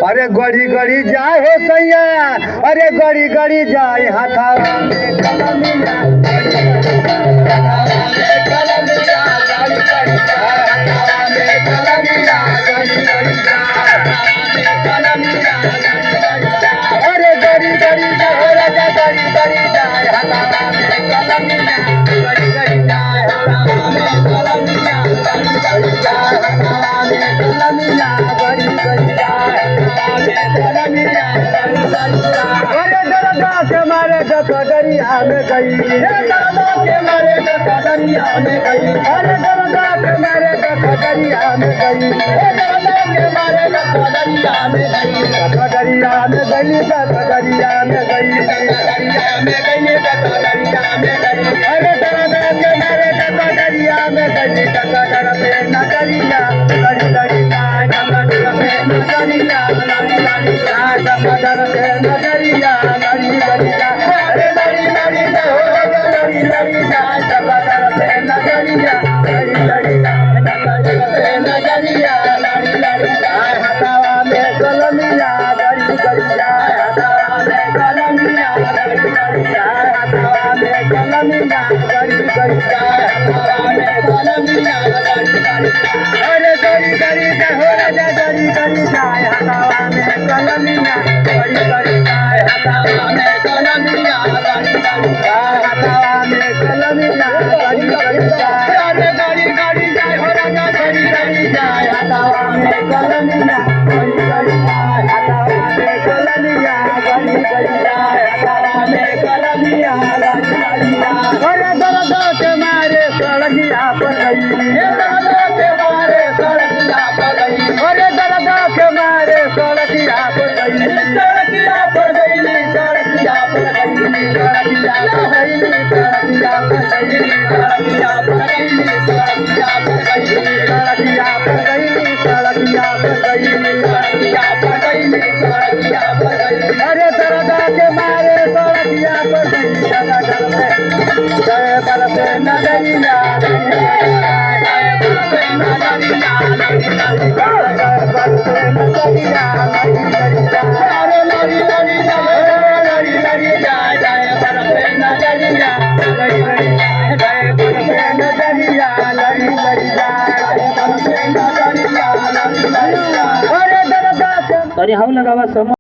अरे गड़ी गड़ी जाए हो सैया, अरे गड़ी गड़ी जाए हाथावा में कलमिया, अरे गड़ी गड़ी जाए राजा, गड़ी गड़ी जाए हाथावा में कलमिया, गड़ी गड़ी जाए हाथावा में कलमिया, गड़ी गड़ी जाए हाथावा में कलमिया, गड़ी गड़ी जाए हाथावा में कलमिया, गड़ी गड़ी जाए। अरे दरदा के मारे दरिया में गई, दरदा के मारे दरिया में गई, अरे दरदा के मारे दरिया में गई, दरदा के मारे दरिया में गई, दरिया में गई, दरिया में गई, दरिया में गई, दरिया में गई, अरे दरदा के मारे दरिया में गई, डगर में नगरिया, गड़ी गड़ी जाए डगर में नगरिया, गड़ी गड़ी जाए डगर में नगरिया, गड़ी गड़ी जाए, अरे गड़ी गड़ी जाए, गड़ी गड़ी जाए डगर में नगरिया, गड़ी गड़ी जाए डगर में नगरिया, गड़ी गड़ी जाए हाथावा में कलमिया, गड़ी गड़ी जाए हाथावा में कलमिया, गड़ी गड़ी जाए हाथावा में कलमिया, गड़ी गड़ी जाए हाथावा में कलमिया, गड़ी गड़ी जाए, अरे गड़ी गड़ी जाए हो राजा, गड़ी गड़ी जाए हाथावा में कलमिया, गड़ी गड़ी जाए हाथावा में कलमिया, गड़ी गड़ी जाए हाथावा में कलमिया, गड़ी गड़ी जाए, अरे गड़ी गड़ी जाए हो राजा, गड़ी गड़ी जाए हाथावा में कलमिया, गड़ी गड़ी जाए हाथावा में कलमिया, गड़ी गड़ी जाए हाथावा में कलमिया, गड़ी गड़ी जाए। अरे दरदा के मारे सड़किया पर गई, दरदा के मारे सड़किया पर गई, अरे दरदा के मारे सड़किया पर गई, सड़किया पर गई, सड़किया पर गई, सड़किया पर गई, सड़किया पर गई, सड़किया पर गई, सड़किया पर गई, सड़किया पर गई, सड़किया पर गई, सड़किया पर गई, सड़किया पर गई, अरे दरदा के मारे सड़किया पर गई, डगर में जय बल पे नगरिया, जय बल पे नगरिया, जय बल पे नगरिया, अरे लड़ी लड़ी जाए, लड़ी लड़ी जाए, जय बल पे नगरिया, लड़ी लड़ी जाए, जय बल पे नगरिया, लड़ी लड़ी जाए, जय बल पे नगरिया, लड़ी लड़ी जाए, अरे दरदा के तरी हाव लगावा समोर